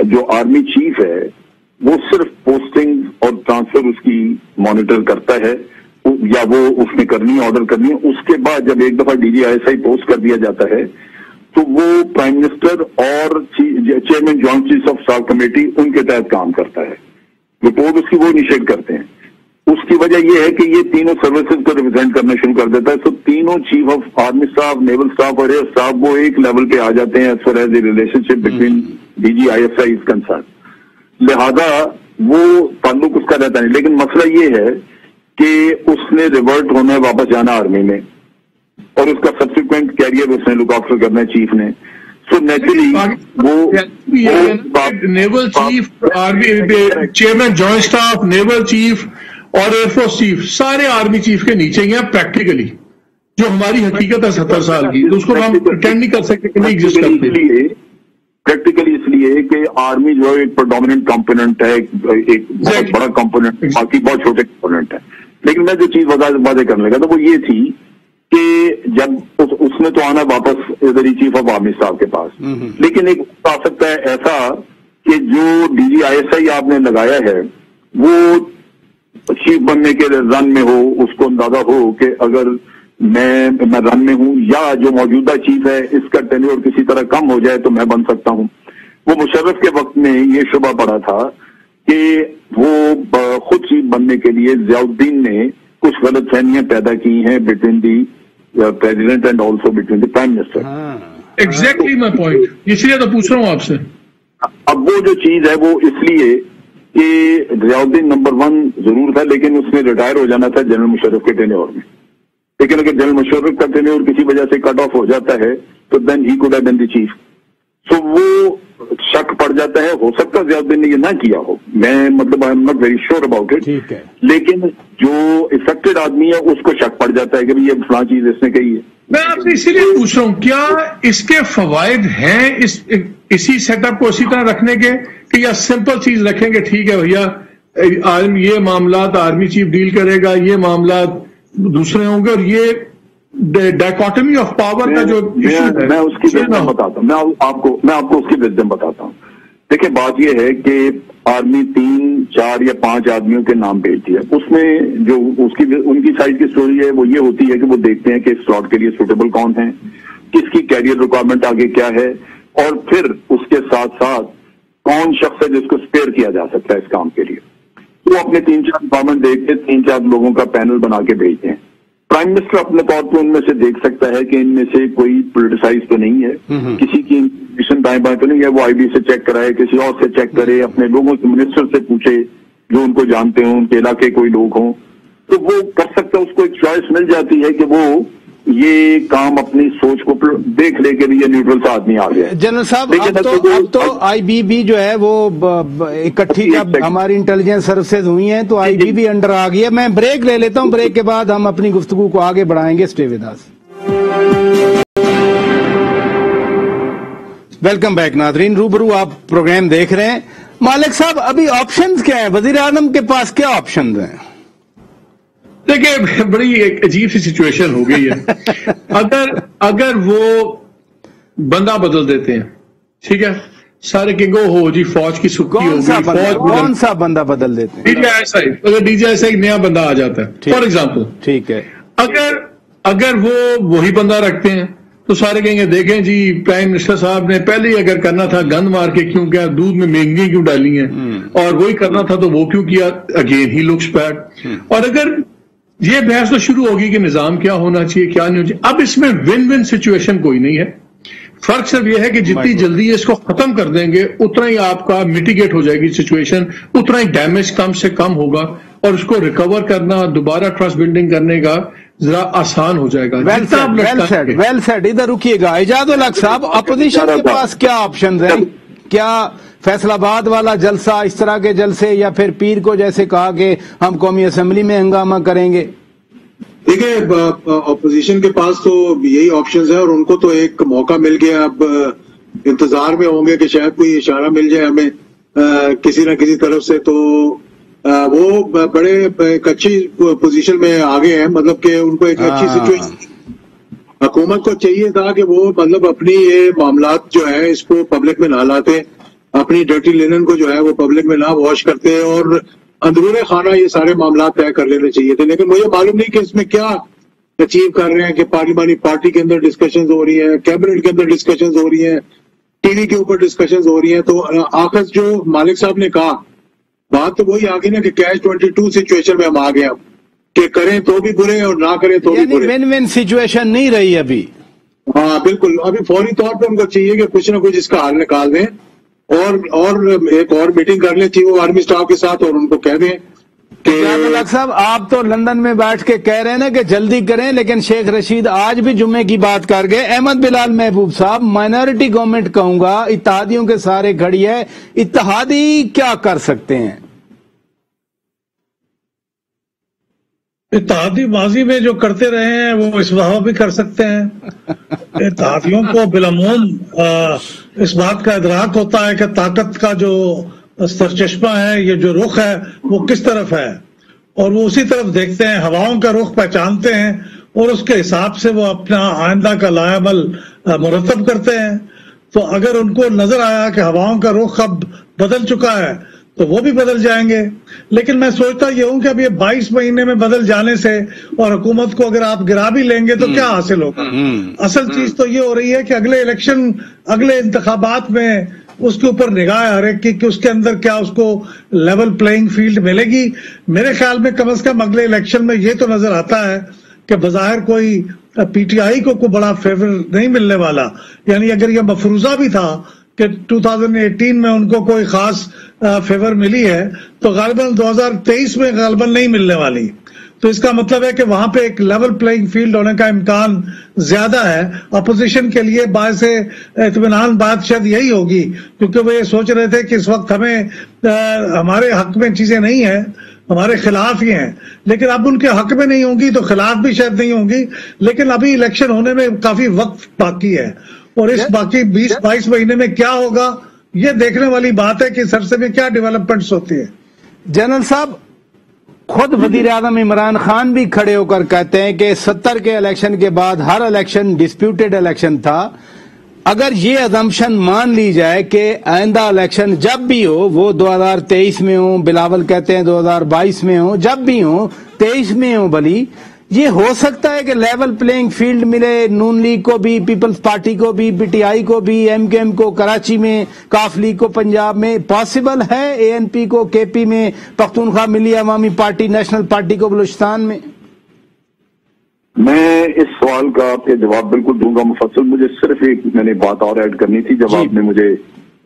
जो आर्मी चीफ है वो सिर्फ पोस्टिंग और ट्रांसफर उसकी मॉनिटर करता है, या वो उसने करनी है, ऑर्डर करनी है। उसके बाद जब एक दफा DGISI पोस्ट कर दिया जाता है तो वो प्राइम मिनिस्टर और chairman joint chief of staff committee उनके तहत काम करता है। रिपोर्ट उसकी वो इनिशिएट करते हैं। उसकी वजह ये है कि ये तीनों सर्विसेज को रिप्रेजेंट करना शुरू कर देता है। तो तीनों chief of army staff, naval staff और एयर स्टाफ वो एक लेवल पे आ जाते हैं as far as the relationship between DGISI is concern. लिहाजा वो ताल्लुक उसका रहता नहीं। लेकिन मसला ये है कि उसने रिवर्ट होना है, वापस जाना आर्मी में, और उसका सब्सिक्वेंट कैरियर उसने लुक आफ्टर करना है चीफ ने। सो नेचुरली वो naval chief, army chairman, joint staff, naval chief और एयरफोर्स चीफ सारे आर्मी चीफ के नीचे ही हैं प्रैक्टिकली, जो हमारी हकीकत है 70 साल की, तो उसको हम प्रिटेंड नहीं कर सकते कि नहीं एग्जिस्ट करते। प्रैक्टिकली इसलिए कि आर्मी जो है एक प्रोडोमिनेंट कंपोनेंट है, एक बहुत बड़ा कंपोनेंट, बाकी बहुत छोटे कंपोनेंट है। लेकिन मैं जो चीज वादे करने लगा तो वो ये थी कि जब उसने तो आना वापस इधर ही चीफ ऑफ आर्मी स्टाफ के पास, लेकिन एक आ सकता है ऐसा कि जो DGISI आपने लगाया है वो चीफ बनने के रन में हो, उसको अंदाजा हो कि अगर मैं रन में हूं या जो मौजूदा चीफ है इसका टेन्योर किसी तरह कम हो जाए तो मैं बन सकता हूं। वो मुशर्रफ के वक्त में ये शुबा पड़ा था कि वो खुद चीफ बनने के लिए ज़ियाउद्दीन ने कुछ गलतफहमियां पैदा की हैं between the president and also between the prime minister. Exactly my point, इसलिए तो पूछ रहा हूं आपसे। अब वो जो चीज है वो इसलिए कि ज़ियाउद्दीन नंबर 1 जरूर था, लेकिन उसने रिटायर हो जाना था जनरल मुशर्रफ के टेन्योर में। लेकिन अगर जनरल मुशर्रफ का टेन्योर किसी वजह से कट ऑफ हो जाता है तो then he could have been the chief. So वो शक पड़ जाता है। हो सकता है ज़ियाउद्दीन ने ये ना किया हो, मैं मतलब I am not very sure about it, लेकिन जो इफेक्टेड आदमी है उसको शक पड़ जाता है कि भाई ये फलां चीज इसने कही है। मैं आपसे इसीलिए पूछ रहा हूं, क्या इसके फवायद हैं इसी सेटअप को इसी तरह रखने के, कि या सिंपल चीज रखेंगे ठीक है भैया ये मामला आर्मी चीफ डील करेगा, ये मामला दूसरे होंगे, और ये डायकोटमी ऑफ पावर का जो इशू है मैं उसकी विजडम बताता हूँ, मैं आपको उसकी विजडम बताता हूँ। देखिए बात यह है कि आर्मी 3, 4 या 5 आदमियों के नाम भेजती है। उसमें जो उनकी साइड की स्टोरी है वो ये होती है कि वो देखते हैं कि स्लॉट के लिए सूटेबल कौन है, किसकी कैरियर रिक्वायरमेंट आगे क्या है, और फिर उसके साथ साथ कौन शख्स है जिसको स्पेयर किया जा सकता है इस काम के लिए। वो अपने 3-4 डिपार्टमेंट देख के 3-4 लोगों का पैनल बना के भेजते हैं। प्राइम मिनिस्टर अपने तौर पर उनमें से देख सकता है कि इनमें से कोई पोलिटिसाइज तो नहीं है, किसी की इंफॉर्मेशन दाएं बाएं तो नहीं है, वो IB से चेक कराए, किसी और से चेक करे, अपने लोगों से, मिनिस्टर से पूछे जो उनको जानते हों, उनके इलाके कोई लोग हों, तो वो कर सकता है। उसको एक चॉइस मिल जाती है कि वो ये काम अपनी सोच को देख ले के भी ये न्यूट्रल सा आदमी आ गया। जनरल साहब अब तो IBB जो है वो इकट्ठी जब हमारी इंटेलिजेंस सर्विसेज हुई हैं तो IBB अंडर आ गई है। मैं ब्रेक ले लेता हूं, ब्रेक के बाद हम अपनी गुफ्तगू को आगे बढ़ाएंगे। Stay with us. Welcome back नाजरीन, रूबरू आप प्रोग्राम देख रहे हैं। मालिक साहब अभी ऑप्शंस क्या है, वजीर आजम के पास क्या ऑप्शंस हैं? देखिए बड़ी एक अजीब सी सिचुएशन हो गई है। अगर वो बंदा बदल देते हैं, ठीक है, सारे के गो हो जी फौज की सुक्की हो गई, कौन सा बंदा बदल देते हैं? DGISI, अगर DGISI नया बंदा आ जाता है फॉर एग्जाम्पल, ठीक है, अगर वो वही बंदा रखते हैं तो सारे कहेंगे देखें जी प्राइम मिनिस्टर साहब ने पहले ही अगर करना था गंद मार के क्यों किया, दूध में महंगी क्यों डाली है, और वही करना था तो वो क्यों किया, अगेन ही लुक्स बैड। और अगर ये बहस तो शुरू होगी कि निजाम क्या होना चाहिए क्या नहीं होना चाहिए। अब इसमें विन विन सिचुएशन कोई नहीं है। फर्क सिर्फ यह है कि जितनी जल्दी इसको खत्म कर देंगे उतना ही आपका मिटिगेट हो जाएगी सिचुएशन, उतना ही डैमेज कम से कम होगा और उसको रिकवर करना, दोबारा ट्रस्ट बिल्डिंग करने का जरा आसान हो जाएगा। Well said. इधर रुकिएगा इजाजुल हक साहब, अपोजिशन के पास क्या ऑप्शन है? क्या फैसलाबाद वाला जलसा, इस तरह के जलसे, या फिर पीर को जैसे कहा कि हम कौमी असेंबली में हंगामा करेंगे? देखिए अपोजिशन के पास तो यही ऑप्शंस है और उनको तो एक मौका मिल गया। अब इंतजार में होंगे कि शायद कोई इशारा मिल जाए हमें किसी न किसी तरफ से, तो वो बड़े एक अच्छी पोजीशन में आ गए हैं। मतलब कि उनको एक अच्छी सिचुएशन, हुकूमत को चाहिए था कि वो मतलब अपनी ये मामलात जो है इसको पब्लिक में ना लाते, अपनी डर्टी लिनन को जो है वो पब्लिक में ना वॉश करते और अंदरूने खाना ये सारे मामला तय कर लेने चाहिए थे। लेकिन मुझे मालूम नहीं कि इसमें क्या अचीव कर रहे हैं कि पार्लिमानी पार्टी के अंदर डिस्कशंस हो रही है, कैबिनेट के अंदर डिस्कशंस हो रही हैं, टीवी के ऊपर डिस्कशंस हो रही हैं। तो आखिर जो मालिक साहब ने कहा बात तो वही आ गई ना कि कैच 22 सिचुएशन में हम आ गए अब कि करें तो भी बुरे और ना करें तो भी बुरे। विन विन सिचुएशन नहीं रही अभी। हाँ बिल्कुल, अभी फौरी तौर पे उनको चाहिए कि कुछ ना कुछ इसका हल निकाल दें और एक और मीटिंग कर लें चीफ आर्मी स्टाफ के साथ और उनको कह दें कि साहब आप तो लंदन में बैठ के कह रहे हैं ना कि जल्दी करें, लेकिन शेख रशीद आज भी जुम्मे की बात कर गए। अहमद बिलाल महबूब साहब, माइनॉरिटी गवर्नमेंट कहूंगा, इत्तेहादियों के सारे खड़ी है, इत्तेहादी क्या कर सकते हैं? इत्तेहादी माजी में जो करते रहे हैं वो इस वक्त भी कर सकते हैं। इत्तेहादियों को बिलमूम इस बात का इदराक होता है कि ताकत का जो सरचश्मा है, ये जो रुख है वो किस तरफ है, और वो उसी तरफ देखते हैं, हवाओं का रुख पहचानते हैं और उसके हिसाब से वो अपना आइंदा का लाएमल मुरतब करते हैं। तो अगर उनको नजर आया कि हवाओं का रुख अब बदल चुका है तो वो भी बदल जाएंगे। लेकिन मैं सोचता ये हूं कि अब ये 22 महीने में बदल जाने से और हुकूमत को अगर आप गिरा भी लेंगे तो क्या हासिल होगा? असल चीज तो ये हो रही है कि अगले इलेक्शन, अगले इंतखाबात में उसके ऊपर निगाह है हर एक की कि उसके अंदर क्या उसको लेवल प्लेइंग फील्ड मिलेगी। मेरे ख्याल में कम से कम अगले इलेक्शन में ये तो नजर आता है कि बज़ाहिर कोई पीटीआई को बड़ा फेवर नहीं मिलने वाला। यानी अगर ये मफरूजा भी था कि 2018 में उनको कोई खास फेवर मिली है तो गालिबन 2023 में गालिबन नहीं मिलने वाली। तो इसका मतलब है कि वहां पे एक लेवल प्लेइंग फील्ड होने का इम्कान ज्यादा है। अपोजिशन के लिए बायस इत्मीनान बात शायद यही होगी, क्योंकि वो ये सोच रहे थे कि इस वक्त हमें हमारे हक में चीजें नहीं है, हमारे खिलाफ ही हैं। लेकिन अब उनके हक में नहीं होंगी तो खिलाफ भी शायद नहीं होंगी। लेकिन अभी इलेक्शन होने में काफी वक्त बाकी है और इस बाकी 20-22 महीने में क्या होगा ये देखने वाली बात है कि सरसे में क्या डेवलपमेंट्स होती है। जनरल साहब, खुद वजीर आजम इमरान खान भी खड़े होकर कहते हैं कि 70 के इलेक्शन के बाद हर इलेक्शन डिस्प्यूटेड इलेक्शन था। अगर ये अजम्पशन मान ली जाए कि आइंदा इलेक्शन जब भी हो, वो 2023 में हो, बिलावल कहते हैं 2022 में हो, जब भी हो, 23 में हो भली, ये हो सकता है कि लेवल प्लेइंग फील्ड मिले नून लीग को भी, पीपल्स पार्टी को भी, पीटीआई को भी, एमकेएम को कराची में, काफ लीग को पंजाब में। पॉसिबल है एएनपी को केपी में, पख्तूनख्वा मिली अवामी पार्टी, नेशनल पार्टी को बलूचिस्तान में? मैं इस सवाल का आपके जवाब बिल्कुल दूंगा मुफस्सल। मुझे सिर्फ एक मैंने बात और ऐड करनी थी जब आपने मुझे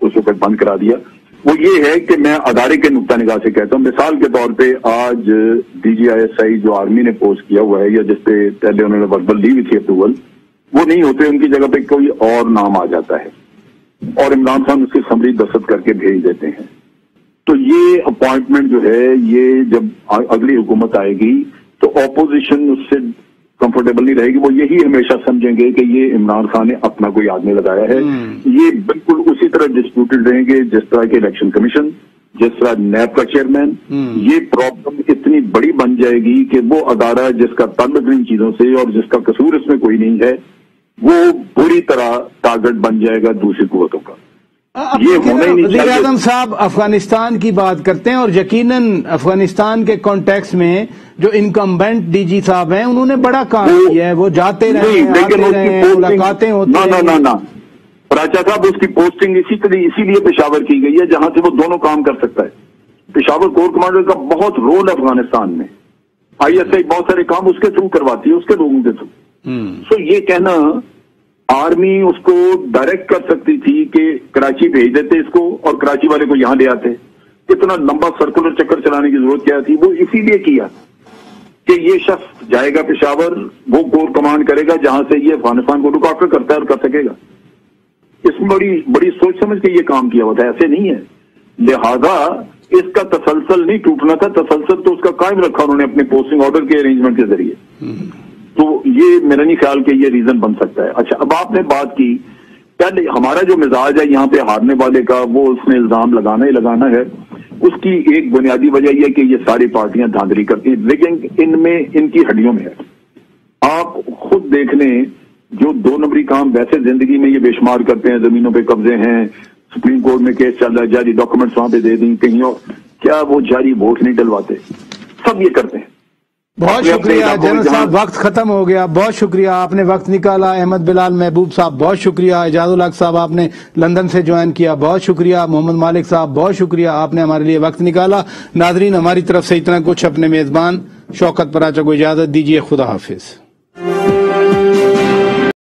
उस वक्त बंद करा दिया। वो ये है कि मैं अदारे के नुक्ता निगाह से कहता हूँ। मिसाल के तौर पे आज DGISI जो आर्मी ने पोस्ट किया हुआ है या जिसपे पहले उन्होंने वर्बल ली हुई थी अप्रूवल, वो नहीं होते, उनकी जगह पे कोई और नाम आ जाता है और इमरान खान उसकी समरी दस्तखत करके भेज देते हैं। तो ये अपॉइंटमेंट जो है, ये जब अगली हुकूमत आएगी तो ऑपोजिशन उससे कंफर्टेबल नहीं रहेगी। वो यही हमेशा समझेंगे कि ये इमरान खान ने अपना कोई आदमी लगाया है। ये बिल्कुल उसी तरह डिस्प्यूटेड रहेंगे जिस तरह के इलेक्शन कमीशन, जिस तरह नैब का चेयरमैन। ये प्रॉब्लम इतनी बड़ी बन जाएगी कि वो अदारा जिसका ताल्लुक इन चीजों से और जिसका कसूर इसमें कोई नहीं है, वो बुरी तरह टारगेट बन जाएगा दूसरी कुव्वतों का। ये होना ही नहीं चाहिए। वज़ीर आज़म साहब अफगानिस्तान की बात करते हैं और यकीनन अफगानिस्तान के कॉन्टेक्स्ट में जो इनकम्बेंट डीजी साहब हैं उन्होंने बड़ा काम किया है। वो जाते रहे हैं, मुलाकातें होती हैं। ना पराचा साहब, उसकी पोस्टिंग इसीलिए पेशावर की गई है जहां से वो दोनों काम कर सकता है। पेशावर कोर कमांडर का बहुत रोल है अफगानिस्तान में। ISI बहुत सारे काम उसके थ्रू करवाती है, उसके लोगों के थ्रू। सो ये कहना आर्मी उसको डायरेक्ट कर सकती थी कि कराची भेज देते इसको और कराची वाले को यहां ले आते। इतना लंबा सर्कुलर चक्कर चलाने की जरूरत क्या थी? वो इसीलिए किया कि ये शख्स जाएगा पेशावर, वो कोर कमांड करेगा जहां से ये अफगानिस्तान को लुक आफ्टर करता है और कर सकेगा। इसमें बड़ी सोच समझ के ये काम किया हुआ था, ऐसे नहीं है। लिहाजा इसका तसलसल नहीं टूटना था, तसलसल तो उसका कायम रखा उन्होंने अपने पोस्टिंग ऑर्डर के अरेंजमेंट के जरिए। तो ये मेरा नहीं ख्याल कि ये रीजन बन सकता है। अच्छा, अब आपने बात की, पहले हमारा जो मिजाज है यहाँ पे हारने वाले का, वो उसने इल्जाम लगाना ही लगाना है। उसकी एक बुनियादी वजह यह कि ये सारी पार्टियां धांधली करती हैं, लेकिन इनमें इनकी हड्डियों में है। आप खुद देख लें, जो 2 नंबरी काम वैसे जिंदगी में ये बेशुमार करते हैं, जमीनों पे कब्जे हैं, सुप्रीम कोर्ट में केस चल रहा है, जारी डॉक्यूमेंट्स वहां पे दे दी कहीं और, क्या वो जारी वोट नहीं डलवाते? सब ये करते हैं। بہت شکریہ جنرل صاحب، وقت ختم ہو گیا. بہت شکریہ، آپ نے وقت نکالا. احمد بلال محبوب صاحب بہت شکریہ. اعجاز الحق صاحب آپ نے لندن سے جوائن کیا، بہت شکریہ. محمد مالک صاحب بہت شکریہ، آپ نے ہمارے لیے وقت نکالا. ناظرین ہماری طرف سے اتنا کچھ. اپنے میزبان شوکت پراچا کو اجازت دیجیے. خدا حافظ.